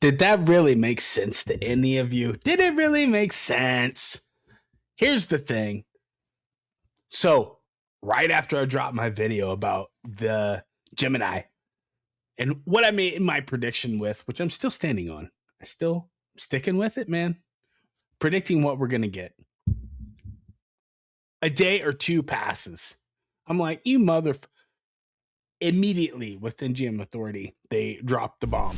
Did that really make sense to any of you? Did it really make sense? Here's the thing. So, right after I dropped my video about the Gemini and what I made my prediction with, which I'm still standing on, I still sticking with it, man. Predicting what we're going to get. A day or two passes. I'm like, you mother. Immediately within GM Authority, they dropped the bomb.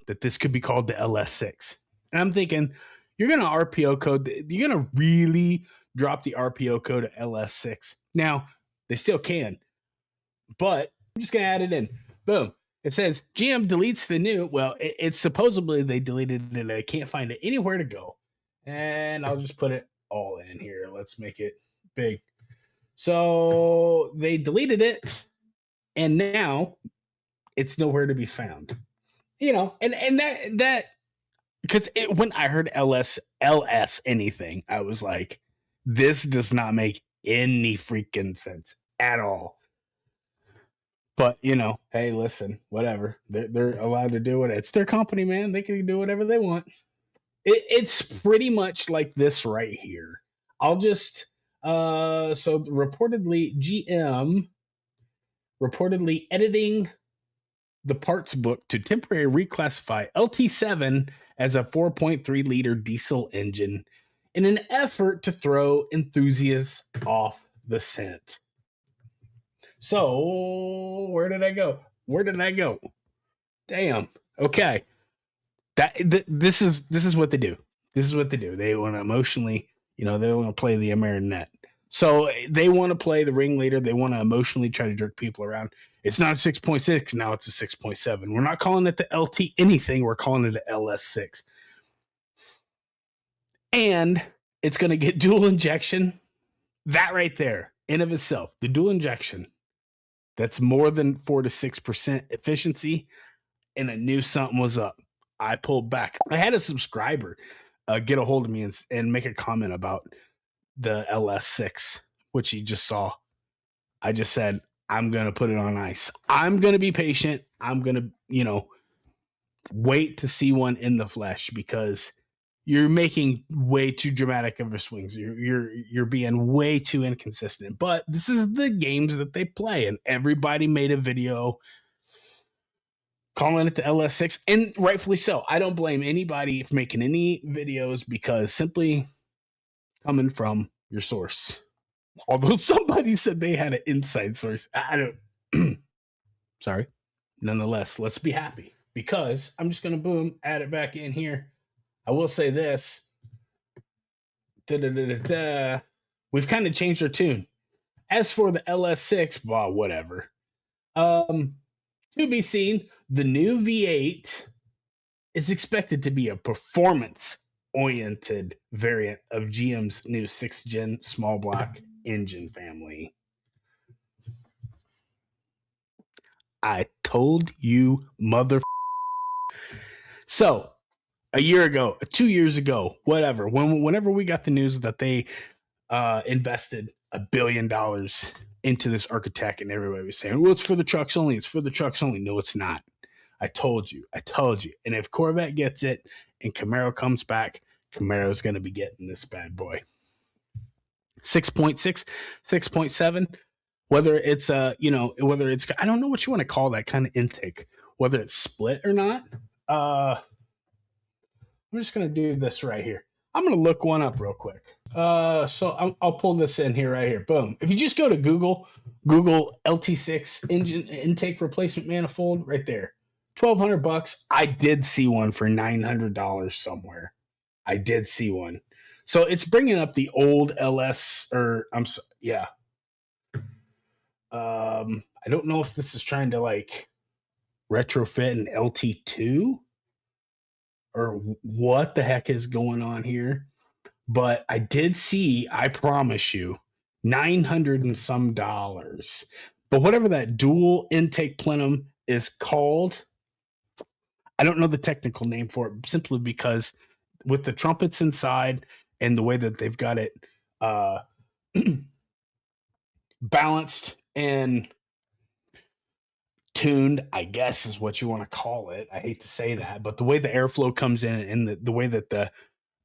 That this could be called the LS6. And I'm thinking, you're going to RPO code, you're going to really drop the RPO code to LS6. Now, they still can, but I'm just going to add it in. Boom. It says GM deletes the new. Well, it's supposedly they deleted it and I can't find it anywhere to go. And I'll just put it all in here. Let's make it big. So they deleted it and now it's nowhere to be found. You know, and that because when I heard LS anything, I was like, this does not make any freaking sense at all. But you know, hey, listen, whatever. They're allowed to do it. It's their company, man. They can do whatever they want. It's pretty much like this right here. I'll just so reportedly GM reportedly editing the parts book to temporarily reclassify LT7 as a 4.3 liter diesel engine in an effort to throw enthusiasts off the scent. So, where did I go? Damn. Okay. This is what they do. They want to emotionally, they want to play the Amerinet. So they want to play the ringleader. They want to emotionally try to jerk people around. It's not a 6.6. Now it's a 6.7. We're not calling it the LT anything. We're calling it the LS6. And it's going to get dual injection. That right there, in of itself, the dual injection, that's more than 4 to 6% efficiency. And I knew something was up. I pulled back. I had a subscriber get a hold of me and make a comment about the LS6, which he just saw. I just said, I'm going to put it on ice. I'm going to be patient. I'm going to, wait to see one in the flesh because you're making way too dramatic of a swings. You're being way too inconsistent. But this is the games that they play, and everybody made a video calling it the LS6, and rightfully so. I don't blame anybody for making any videos because simply coming from your source. Although somebody said they had an inside source. I don't. Sorry. Nonetheless, let's be happy because I'm just going to boom, add it back in here. I will say this. We've kind of changed our tune. As for the LS6, well, whatever. To be seen, the new V8 is expected to be a performance-oriented variant of GM's new 6th gen small block engine family. I told you, mother. So, a year ago, 2 years ago, whatever, whenever we got the news that they invested $1 billion into this architect, and everybody was saying, well, it's for the trucks only. It's for the trucks only. No, it's not. I told you. And if Corvette gets it and Camaro comes back, Camaro's going to be getting this bad boy. 6.6, 6.7, whether it's, I don't know what you want to call that kind of intake, whether it's split or not. I'm just going to do this right here. I'm going to look one up real quick. So I'll pull this in here right here. Boom. If you just go to Google LT6 engine intake replacement manifold right there. $1,200. I did see one for $900 somewhere. I did see one. So it's bringing up the old LS yeah. I don't know if this is trying to like retrofit an LT2 or what the heck is going on here. But I did see, I promise you, $900 and some dollars. But whatever that dual intake plenum is called, I don't know the technical name for it simply because with the trumpets inside and the way that they've got it uh, balanced and tuned, I guess is what you want to call it. I hate to say that, but the way the airflow comes in and the way that the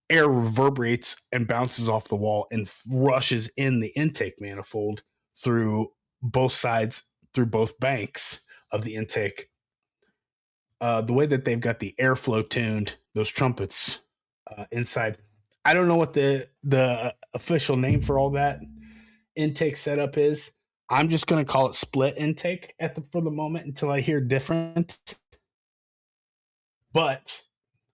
air reverberates and bounces off the wall and rushes in the intake manifold through both sides, through both banks of the intake. The way that they've got the airflow tuned, those trumpets inside. I don't know what the official name for all that intake setup is. I'm just going to call it split intake for the moment until I hear different. But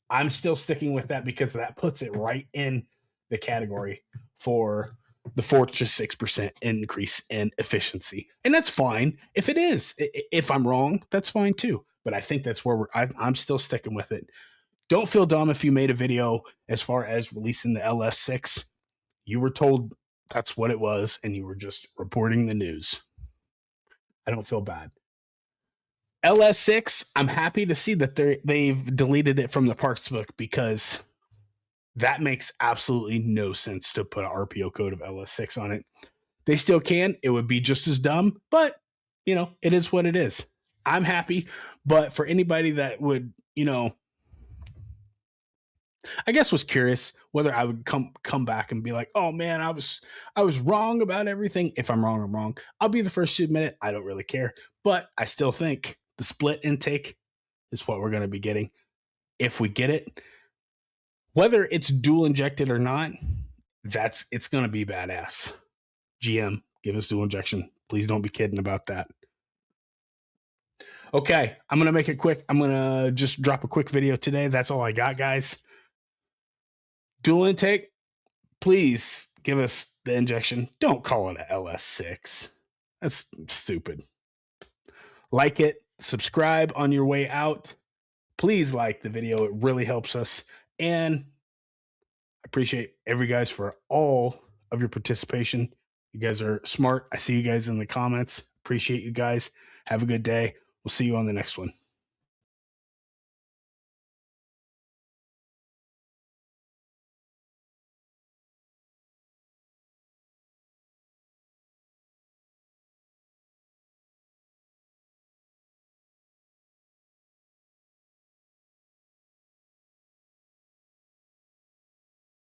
I'm still sticking with that because that puts it right in the category for the 4 to 6% increase in efficiency. And that's fine. If it is, if I'm wrong, that's fine too. But I think that's where I'm still sticking with it. Don't feel dumb if you made a video as far as releasing the LS6. You were told that's what it was, and you were just reporting the news. I don't feel bad. LS6, I'm happy to see that they've deleted it from the parts book because that makes absolutely no sense to put an RPO code of LS6 on it. They still can. It would be just as dumb, but, it is what it is. I'm happy, but for anybody that would, I guess was curious whether I would come back and be like, oh man, I was wrong about everything. If I'm wrong, I'm wrong. I'll be the first to admit it. I don't really care. But I still think the split intake is what we're going to be getting. If we get it, whether it's dual injected or not, it's going to be badass. GM, give us dual injection. Please don't be kidding about that. Okay, I'm going to make it quick. I'm going to just drop a quick video today. That's all I got, guys. Dual intake, please give us the injection. Don't call it a LS6. That's stupid. Like it, subscribe on your way out. Please like the video. It really helps us. And I appreciate every guys for all of your participation. You guys are smart. I see you guys in the comments. Appreciate you guys. Have a good day. We'll see you on the next one.